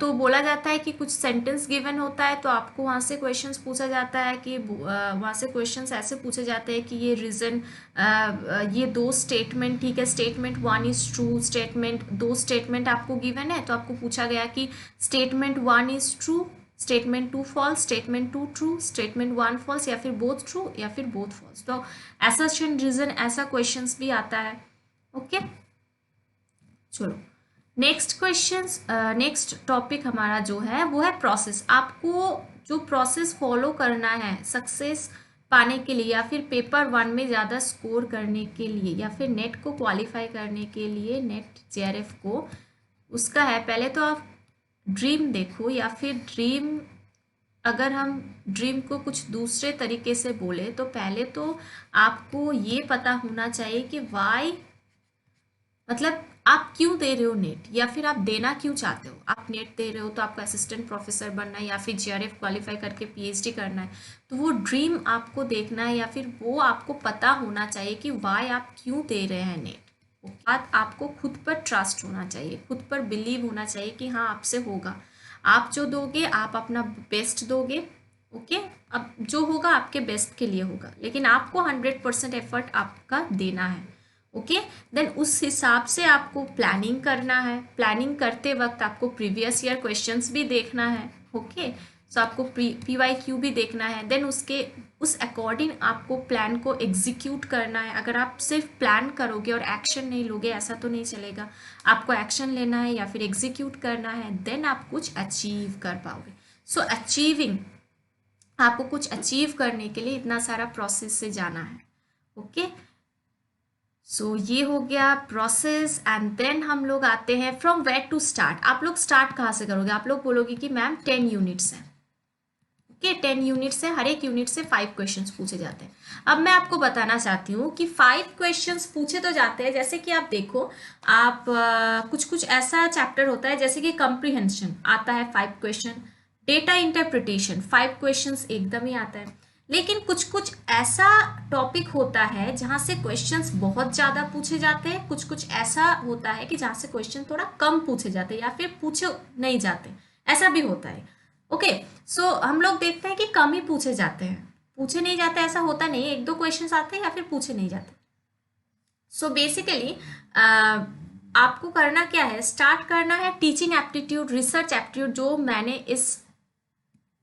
तो बोला जाता है कि कुछ सेंटेंस गिवन होता है तो आपको वहाँ से क्वेश्चंस पूछा जाता है कि वहाँ से क्वेश्चंस ऐसे पूछे जाते हैं कि ये रीज़न, ये दो स्टेटमेंट, ठीक है, स्टेटमेंट 1 इज़ ट्रू, स्टेटमेंट, दो स्टेटमेंट आपको गिवन है तो आपको पूछा गया कि statement 1 is true, statement 2 false, statement 2 true, statement 1 false, या फिर बोथ ट्रू या फिर बोथ फॉल्स। तो ऐसा रीज़न, ऐसा क्वेश्चंस भी आता है। ओके, चलो नेक्स्ट क्वेश्चंस, नेक्स्ट टॉपिक हमारा जो है वो है प्रोसेस। आपको जो प्रोसेस फॉलो करना है सक्सेस पाने के लिए, या फिर पेपर 1 में ज़्यादा स्कोर करने के लिए, या फिर नेट को क्वालिफाई करने के लिए, नेट जेआरएफ को, उसका है पहले तो आप ड्रीम देखो, या फिर ड्रीम, अगर हम ड्रीम को कुछ दूसरे तरीके से बोले तो पहले तो आपको ये पता होना चाहिए कि वाई, मतलब आप क्यों दे रहे हो नेट, या फिर आप देना क्यों चाहते हो। आप नेट दे रहे हो तो आपको असिस्टेंट प्रोफेसर बनना है, या फिर जेआरएफ क्वालिफाई करके पीएचडी करना है, तो वो ड्रीम आपको देखना है, या फिर वो आपको पता होना चाहिए कि वाई आप क्यों दे रहे हैं नेट। बात, आपको खुद पर ट्रस्ट होना चाहिए, खुद पर बिलीव होना चाहिए कि हाँ आपसे होगा, आप जो दोगे आप अपना बेस्ट दोगे। ओके, अब जो होगा आपके बेस्ट के लिए होगा, लेकिन आपको 100% एफर्ट आपका देना है। ओके, देन उस हिसाब से आपको प्लानिंग करना है। प्लानिंग करते वक्त आपको प्रीवियस ईयर क्वेश्चंस भी देखना है। ओके, सो आपको PYQ भी देखना है, देन उसके उस अकॉर्डिंग आपको प्लान को एग्जीक्यूट करना है। अगर आप सिर्फ प्लान करोगे और एक्शन नहीं लोगे ऐसा तो नहीं चलेगा, आपको एक्शन लेना है या फिर एग्जीक्यूट करना है, देन आप कुछ अचीव कर पाओगे। सो अचीविंग, आपको कुछ अचीव करने के लिए इतना सारा प्रोसेस से जाना है। ओके, सो ये हो गया प्रोसेस। एंड देन हम लोग आते हैं फ्रॉम वेयर टू स्टार्ट। आप लोग स्टार्ट कहाँ से करोगे, आप लोग बोलोगे कि मैम 10 यूनिट्स हैं। ओके, 10 यूनिट से, हर एक यूनिट से 5 क्वेश्चंस पूछे जाते हैं। अब मैं आपको बताना चाहती हूँ कि 5 क्वेश्चंस पूछे तो जाते हैं, जैसे कि आप देखो, आप कुछ कुछ ऐसा चैप्टर होता है जैसे कि कंप्रीहेंशन आता है 5 क्वेश्चन, डेटा इंटरप्रिटेशन 5 क्वेश्चंस एकदम ही आता है। लेकिन कुछ कुछ ऐसा टॉपिक होता है जहाँ से क्वेश्चंस बहुत ज़्यादा पूछे जाते हैं, कुछ कुछ ऐसा होता है कि जहाँ से क्वेश्चन थोड़ा कम पूछे जाते हैं या फिर पूछे नहीं जाते, ऐसा भी होता है। ओके, सो हम लोग देखते हैं कि कम ही पूछे जाते हैं, पूछे नहीं जाते ऐसा होता नहीं, एक दो क्वेश्चंस आते हैं या फिर पूछे नहीं जाते। सो बेसिकली आपको करना क्या है, स्टार्ट करना है टीचिंग एप्टीट्यूड, रिसर्च एप्टीट्यूड, जो मैंने इस,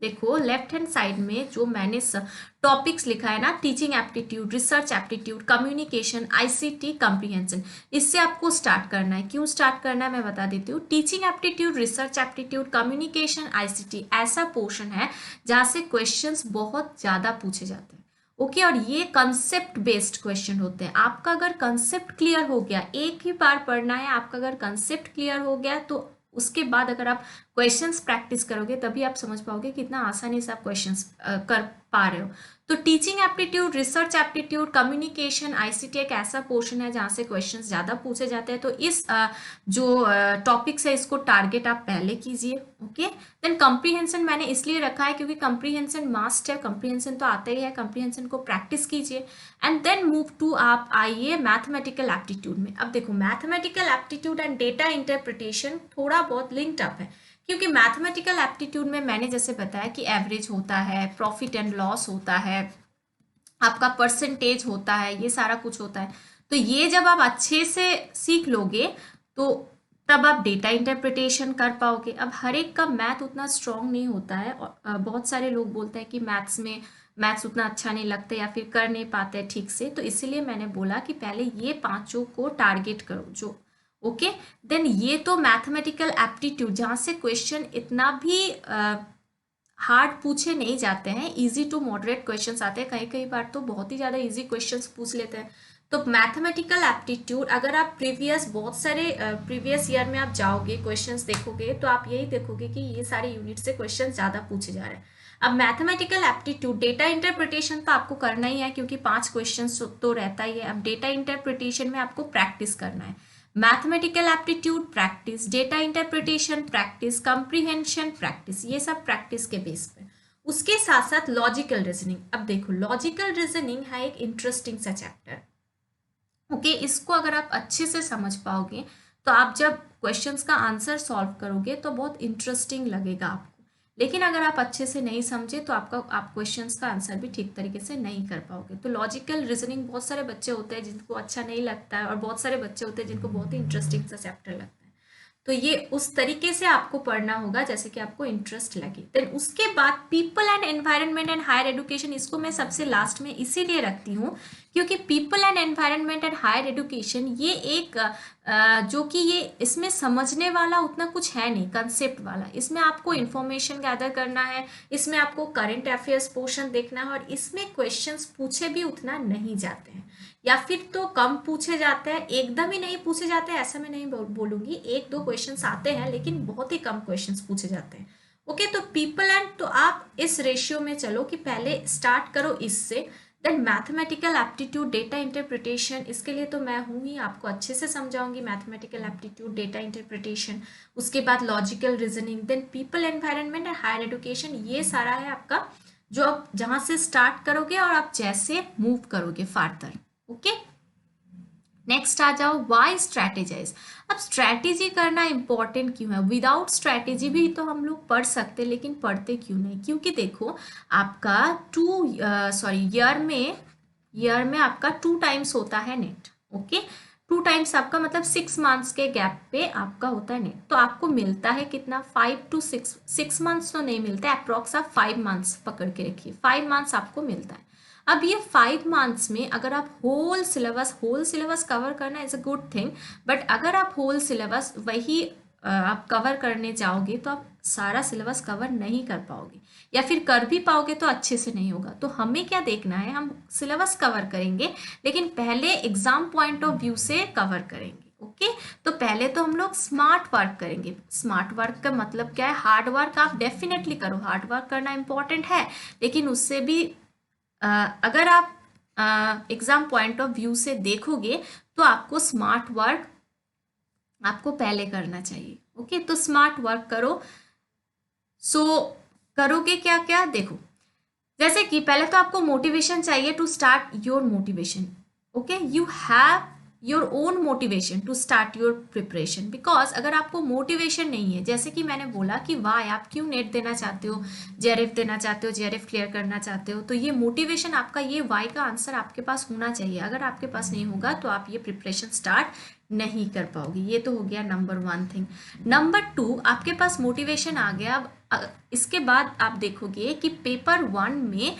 देखो लेफ्ट हैंड साइड में जो मैंने टॉपिक्स लिखा है ना, teaching aptitude, research aptitude, communication, ICT, comprehension, इससे आपको स्टार्ट करना है। क्यों स्टार्ट करना है मैं बता देती हूँ। Teaching aptitude, research aptitude, communication, ICT ऐसा पोर्शन है जहाँ से क्वेश्चंस बहुत ज़्यादा पूछे जाते हैं। ओके, और ये कंसेप्ट बेस्ड क्वेश्चन होते हैं। आपका अगर कंसेप्ट क्लियर हो गया, एक ही बार पढ़ना है, आपका अगर कंसेप्ट क्लियर हो गया तो उसके बाद अगर आप क्वेश्चंस प्रैक्टिस करोगे तभी आप समझ पाओगे कितना आसानी से आप क्वेश्चंस कर पा रहे हो। तो teaching aptitude, research aptitude, communication, ICT एक ऐसा पोर्शन है जहाँ से क्वेश्चंस ज़्यादा पूछे जाते हैं। तो इस जो टॉपिक्स है इसको टारगेट आप पहले कीजिए। ओके, देन कम्प्रीहेंशन मैंने इसलिए रखा है क्योंकि कम्प्रीहेंशन मास्ट है, कम्प्रीहेंशन तो आता ही है, कम्प्रीहेंशन को प्रैक्टिस कीजिए। एंड देन मूव टू, आप आइए मैथमेटिकल एप्टीट्यूड में। अब देखो mathematical aptitude and data interpretation थोड़ा बहुत लिंक्ड अप है, क्योंकि मैथमेटिकल एप्टीट्यूड में मैंने जैसे बताया कि एवरेज होता है, प्रॉफिट एंड लॉस होता है, आपका परसेंटेज होता है, ये सारा कुछ होता है। तो ये जब आप अच्छे से सीख लोगे तो तब आप डेटा इंटरप्रिटेशन कर पाओगे। अब हर एक का मैथ उतना स्ट्रांग नहीं होता है, और बहुत सारे लोग बोलते हैं कि मैथ्स उतना अच्छा नहीं लगता या फिर कर नहीं पाते ठीक से, तो इसीलिए मैंने बोला कि पहले ये पांचों को टारगेट करो जो। ओके, देन ये तो मैथमेटिकल एप्टीट्यूड जहाँ से क्वेश्चन इतना भी हार्ड पूछे नहीं जाते हैं, इजी टू मॉडरेट क्वेश्चंस आते हैं, कई कई बार तो बहुत ही ज़्यादा इजी क्वेश्चंस पूछ लेते हैं। तो मैथमेटिकल एप्टीट्यूड, अगर आप बहुत सारे प्रीवियस ईयर में आप जाओगे क्वेश्चंस देखोगे तो आप यही देखोगे कि ये सारे यूनिट से क्वेश्चन ज़्यादा पूछे जा रहे हैं। अब मैथमेटिकल एप्टीट्यूड, डेटा इंटरप्रिटेशन तो आपको करना ही है क्योंकि 5 क्वेश्चन तो रहता ही है। अब डेटा इंटरप्रिटेशन में आपको प्रैक्टिस करना है। Mathematical aptitude practice, data interpretation practice, comprehension practice, ये सब प्रैक्टिस के बेस पे। उसके साथ साथ लॉजिकल रीजनिंग। अब देखो लॉजिकल रीजनिंग है एक इंटरेस्टिंग सा चैप्टर। ओके, इसको अगर आप अच्छे से समझ पाओगे तो आप जब क्वेश्चंस का आंसर सॉल्व करोगे तो बहुत इंटरेस्टिंग लगेगा आपको। लेकिन अगर आप अच्छे से नहीं समझे तो आप क्वेश्चंस का आंसर भी ठीक तरीके से नहीं कर पाओगे। तो लॉजिकल रीजनिंग बहुत सारे बच्चे होते हैं जिनको अच्छा नहीं लगता है, और बहुत सारे बच्चे होते हैं जिनको बहुत ही इंटरेस्टिंग सा चैप्टर लगता है। तो ये उस तरीके से आपको पढ़ना होगा जैसे कि आपको इंटरेस्ट लगे। देन उसके बाद people and environment and higher education, इसको मैं सबसे लास्ट में इसीलिए रखती हूँ क्योंकि people and environment and higher education ये एक जो कि ये इसमें समझने वाला उतना कुछ है नहीं, कंसेप्ट वाला। इसमें आपको इन्फॉर्मेशन गैदर करना है, इसमें आपको करंट अफेयर्स पोर्शन देखना है, और इसमें क्वेश्चंस पूछे भी उतना नहीं जाते हैं, या फिर तो कम पूछे जाते हैं, एकदम ही नहीं पूछे जाते हैं ऐसा मैं नहीं बोलूंगी। एक दो क्वेश्चंस आते हैं लेकिन बहुत ही कम क्वेश्चंस पूछे जाते हैं। ओके, तो पीपल एंड, तो आप इस रेशियो में चलो कि पहले स्टार्ट करो इससे। Then mathematical aptitude, data interpretation, इसके लिए तो मैं हूँ ही, आपको अच्छे से समझाऊंगी मैथमेटिकल एप्टीट्यूड, डेटा इंटरप्रिटेशन। उसके बाद logical reasoning, then people environment and higher education. ये सारा है आपका जो आप जहाँ से स्टार्ट करोगे और आप जैसे मूव करोगे फार्दर। ओके, नेक्स्ट आ जाओ वाई स्ट्रैटेजाइज। अब स्ट्रैटेजी करना इंपॉर्टेंट क्यों है? विदाउट स्ट्रैटेजी भी तो हम लोग पढ़ सकते, लेकिन पढ़ते क्यों नहीं? क्योंकि देखो आपका ईयर में आपका 2 टाइम्स होता है नेट। ओके, 2 टाइम्स आपका मतलब 6 मंथ्स के गैप पे आपका होता है नेट। तो आपको मिलता है कितना? 5 to 6 मंथ्स तो नहीं मिलता है, अप्रॉक्स आप 5 मंथ्स पकड़ के रखिए, 5 मंथ्स आपको मिलता है। अब ये 5 मंथ्स में अगर आप होल सिलेबस कवर करना is a good thing, but अगर आप होल सिलेबस वही आप कवर करने जाओगे तो आप सारा सिलेबस कवर नहीं कर पाओगे, या फिर कर भी पाओगे तो अच्छे से नहीं होगा। तो हमें क्या देखना है, हम सिलेबस कवर करेंगे लेकिन पहले एग्जाम पॉइंट ऑफ व्यू से कवर करेंगे। ओके, तो पहले तो हम लोग स्मार्ट वर्क करेंगे। स्मार्ट वर्क का मतलब क्या है? हार्ड वर्क आप डेफिनेटली करो, हार्ड वर्क करना इंपॉर्टेंट है, लेकिन उससे भी अगर आप एग्जाम पॉइंट ऑफ व्यू से देखोगे तो आपको स्मार्ट वर्क आपको पहले करना चाहिए। ओके, तो स्मार्ट वर्क करो। सो करोगे क्या क्या? देखो, जैसे कि पहले तो आपको मोटिवेशन चाहिए to start your motivation. Okay, you have your own motivation to start your preparation, because अगर आपको मोटिवेशन नहीं है, जैसे कि मैंने बोला कि वाई आप क्यों नेट देना चाहते हो, जेआरएफ देना चाहते हो, जेआरएफ क्लियर करना चाहते हो, तो ये मोटिवेशन आपका, ये वाई का आंसर आपके पास होना चाहिए। अगर आपके पास नहीं होगा तो आप ये प्रिपरेशन स्टार्ट नहीं कर पाओगे। ये तो हो गया नंबर 1 थिंग। नंबर 2, आपके पास मोटिवेशन आ गया। अब इसके बाद आप देखोगे कि पेपर 1 में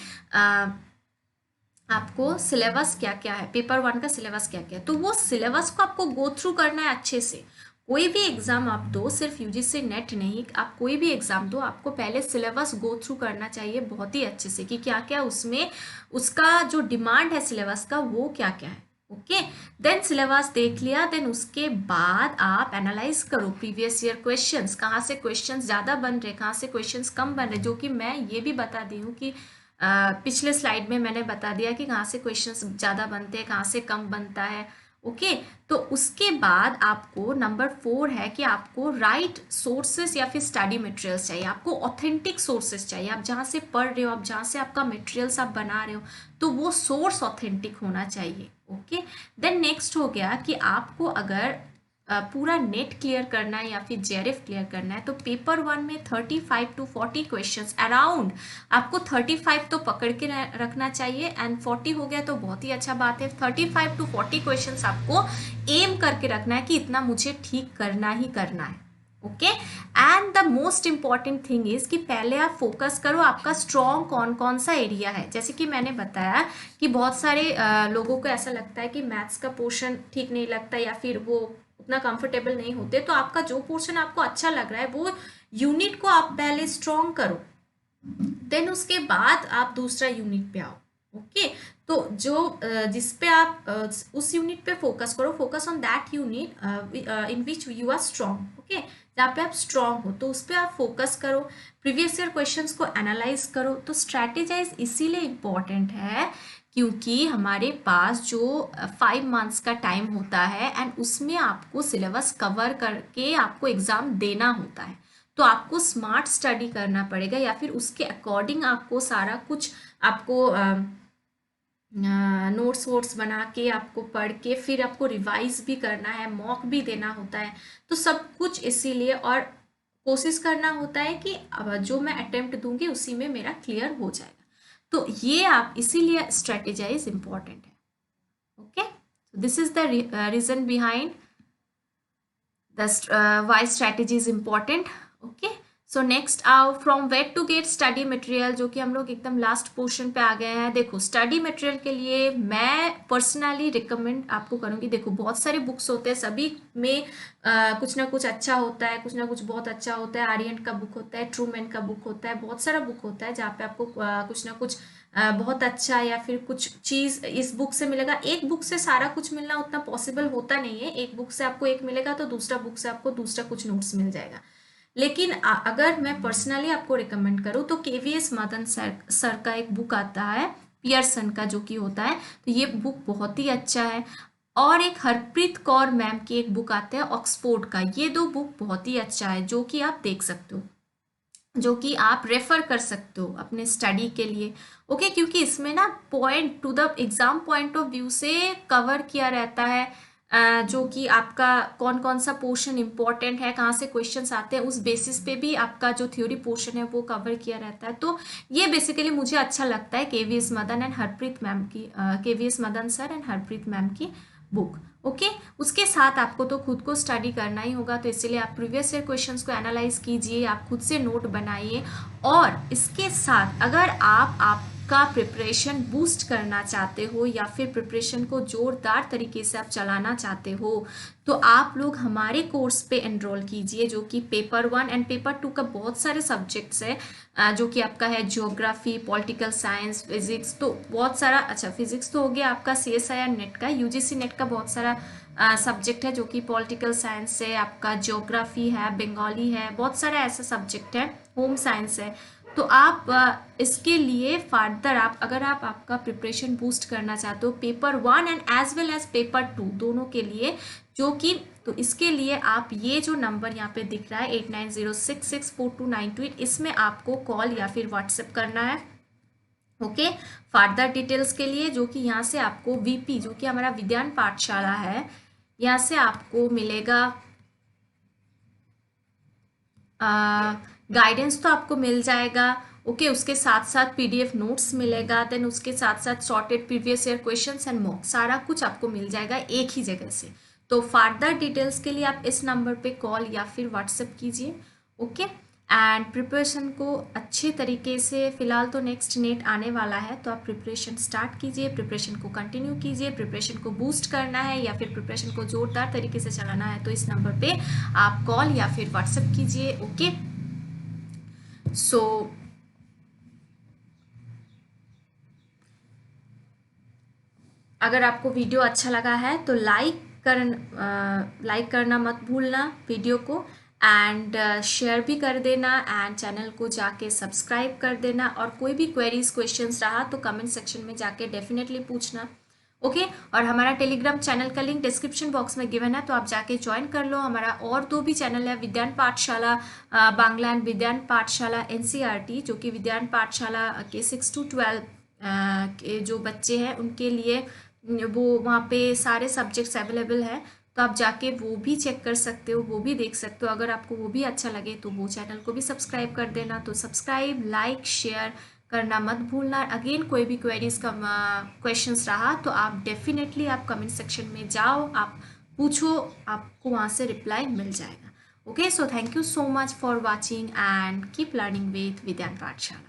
आपको सिलेबस क्या क्या है, पेपर 1 का सिलेबस क्या क्या है, तो वो सिलेबस को आपको गो थ्रू करना है अच्छे से। कोई भी एग्जाम आप दो, सिर्फ यूजीसी नेट नहीं, आप कोई भी एग्जाम दो, आपको पहले सिलेबस गो थ्रू करना चाहिए बहुत ही अच्छे से कि क्या क्या उसमें उसका जो डिमांड है सिलेबस का वो क्या क्या है। ओके, देन सिलेबस देख लिया, देन उसके बाद आप एनालाइज करो प्रीवियस ईयर क्वेश्चंस, कहाँ से क्वेश्चंस ज़्यादा बन रहे, कहाँ से क्वेश्चंस कम बन रहे, जो कि मैं ये भी बता दी हूँ कि पिछले स्लाइड में मैंने बता दिया कि कहाँ से क्वेश्चंस ज़्यादा बनते हैं, कहाँ से कम बनता है। ओके, तो उसके बाद आपको नंबर 4 है कि आपको राइट सोर्सेस या फिर स्टडी मटेरियल्स चाहिए, आपको ऑथेंटिक सोर्सेस चाहिए। आप जहाँ से पढ़ रहे हो, आप जहाँ से आपका मटेरियल्स आप बना रहे हो, तो वो सोर्स ऑथेंटिक होना चाहिए। ओके, देन नेक्स्ट हो गया कि आपको अगर पूरा नेट क्लियर करना है या फिर जेआरएफ क्लियर करना है, तो पेपर 1 में 35 to 40 क्वेश्चंस अराउंड, आपको 35 तो पकड़ के रखना चाहिए, एंड 40 हो गया तो बहुत ही अच्छा बात है। 35 to 40 क्वेश्चंस आपको एम करके रखना है कि इतना मुझे ठीक करना ही करना है। Okay, and the most important thing is कि पहले आप फोकस करो आपका स्ट्रॉन्ग कौन कौन सा एरिया है। जैसे कि मैंने बताया कि बहुत सारे लोगों को ऐसा लगता है कि मैथ्स का पोर्शन ठीक नहीं लगता या फिर वो उतना कंफर्टेबल नहीं होते, तो आपका जो पोर्शन आपको अच्छा लग रहा है वो यूनिट को आप पहले स्ट्रॉन्ग करो, देन उसके बाद आप दूसरा यूनिट पे आओ। ओके, तो जो जिस पे आप उस यूनिट पे फोकस करो, focus on that unit in which you are strong. Okay, जहाँ पे आप स्ट्रॉन्ग हो तो उस पर आप फोकस करो, प्रीवियस ईयर क्वेश्चंस को एनालाइज करो। तो स्ट्रैटेजाइज इसीलिए इम्पॉर्टेंट है क्योंकि हमारे पास जो 5 मंथ्स का टाइम होता है एंड उसमें आपको सिलेबस कवर करके आपको एग्ज़ाम देना होता है, तो आपको स्मार्ट स्टडी करना पड़ेगा या फिर उसके अकॉर्डिंग आपको सारा कुछ आपको नोट्स वोट्स बना के आपको पढ़ के फिर आपको रिवाइज भी करना है, मॉक भी देना होता है, तो सब कुछ इसीलिए, और कोशिश करना होता है कि अब जो मैं अटेम्प्ट दूंगी उसी में मेरा क्लियर हो जाएगा। तो ये आप इसीलिए स्ट्रेटेजाइज इम्पॉर्टेंट है। Okay, this is the reason behind why strategy is important. Okay, so next आओ from where to get study material, जो कि हम लोग एकदम लास्ट पोर्शन पे आ गए हैं। देखो स्टडी मटेरियल के लिए मैं पर्सनली रिकमेंड आपको करूँगी, देखो बहुत सारे बुक्स होते हैं, सभी में कुछ ना कुछ अच्छा होता है, कुछ ना कुछ बहुत अच्छा होता है। आर्यन का बुक होता है, ट्रूमैन का बुक होता है, बहुत सारा बुक होता है जहाँ पे आपको कुछ ना कुछ बहुत अच्छा या फिर कुछ चीज़ इस बुक से मिलेगा। एक बुक से सारा कुछ मिलना उतना पॉसिबल होता नहीं है, एक बुक से आपको एक मिलेगा तो दूसरा बुक से आपको दूसरा कुछ नोट्स मिल जाएगा। लेकिन अगर मैं पर्सनली आपको रिकमेंड करूँ तो केवीएस मदन सर का एक बुक आता है पियर्सन का, जो कि होता है, तो ये बुक बहुत ही अच्छा है। और एक हरप्रीत कौर मैम की एक बुक आता है ऑक्सफोर्ड का, ये दो बुक बहुत ही अच्छा है जो कि आप देख सकते हो, जो कि आप रेफर कर सकते हो अपने स्टडी के लिए। ओके, क्योंकि इसमें ना point two the exam point of view से कवर किया रहता है, जो कि आपका कौन कौन सा पोर्शन इंपॉर्टेंट है, कहाँ से क्वेश्चंस आते हैं, उस बेसिस पे भी आपका जो थ्योरी पोर्शन है वो कवर किया रहता है। तो ये बेसिकली मुझे अच्छा लगता है KVS Madan and Harpreet ma'am की, KVS Madan sir and Harpreet ma'am की बुक। ओके, उसके साथ आपको तो खुद को स्टडी करना ही होगा, तो इसीलिए आप प्रीवियस ईयर क्वेश्चंस को एनालाइज कीजिए, आप खुद से नोट बनाइए। और इसके साथ अगर आपका प्रिपरेशन बूस्ट करना चाहते हो या फिर प्रिपरेशन को जोरदार तरीके से आप चलाना चाहते हो, तो आप लोग हमारे कोर्स पे एनरोल कीजिए, जो कि पेपर 1 एंड पेपर 2 का बहुत सारे सब्जेक्ट्स है, जो कि आपका है ज्योग्राफी, पॉलिटिकल साइंस, फिजिक्स, तो बहुत सारा, अच्छा फिजिक्स तो हो गया आपका CSIR नेट का, यूजीसी नेट का बहुत सारा सब्जेक्ट है जो कि पॉलिटिकल साइंस है, आपका ज्योग्राफी है, बंगाली है, बहुत सारा ऐसा सब्जेक्ट है, होम साइंस है। तो आप इसके लिए फर्दर अगर आप आपका प्रिपरेशन बूस्ट करना चाहते हो paper 1 and as well as paper 2 दोनों के लिए, जो कि, तो इसके लिए आप ये जो नंबर यहाँ पे दिख रहा है 8906642928, इसमें आपको कॉल या फिर व्हाट्सएप करना है। ओके, फर्दर डिटेल्स के लिए, जो कि यहाँ से आपको VP, जो कि हमारा विज्ञान पाठशाला है, यहाँ से आपको मिलेगा गाइडेंस तो आपको मिल जाएगा। ओके, उसके साथ साथ PDF नोट्स मिलेगा, देन उसके साथ साथ sorted previous year questions and mock, सारा कुछ आपको मिल जाएगा एक ही जगह से। तो फर्दर डिटेल्स के लिए आप इस नंबर पे कॉल या फिर व्हाट्सएप कीजिए। ओके, एंड प्रिपरेशन को अच्छे तरीके से, फिलहाल तो नेक्स्ट नेट आने वाला है, तो आप प्रिपरेशन स्टार्ट कीजिए, प्रिपरेशन को कंटिन्यू कीजिए। प्रिपरेशन को बूस्ट करना है या फिर प्रिपरेशन को जोरदार तरीके से चलाना है, तो इस नंबर पे आप कॉल या फिर व्हाट्सएप कीजिए। ओके, सो अगर आपको वीडियो अच्छा लगा है तो लाइक करना मत भूलना वीडियो को, एंड शेयर भी कर देना, एंड चैनल को जाके सब्सक्राइब कर देना। और कोई भी क्वेरीज क्वेश्चंस रहा तो कमेंट सेक्शन में जाके डेफिनेटली पूछना। ओके, और हमारा टेलीग्राम चैनल का लिंक डिस्क्रिप्शन बॉक्स में गिवन है, तो आप जाके ज्वाइन कर लो। हमारा और 2 भी चैनल है, विज्ञान पाठशाला बांग्ला एंड विज्ञान पाठशाला NCERT, जो कि विज्ञान पाठशाला के 6 to 12 के जो बच्चे हैं उनके लिए वो वहाँ पे सारे सब्जेक्ट्स अवेलेबल है, तो आप जाके वो भी चेक कर सकते हो, वो भी देख सकते हो। अगर आपको वो भी अच्छा लगे तो वो चैनल को भी सब्सक्राइब कर देना। तो सब्सक्राइब, लाइक, शेयर करना मत भूलना। अगेन कोई भी क्वेरीज का क्वेश्चंस रहा तो आप डेफिनेटली आप कमेंट सेक्शन में जाओ, आप पूछो, आपको वहाँ से रिप्लाई मिल जाएगा। Okay, so thank you so much for watching and keep learning with विज्ञान पाठशाला।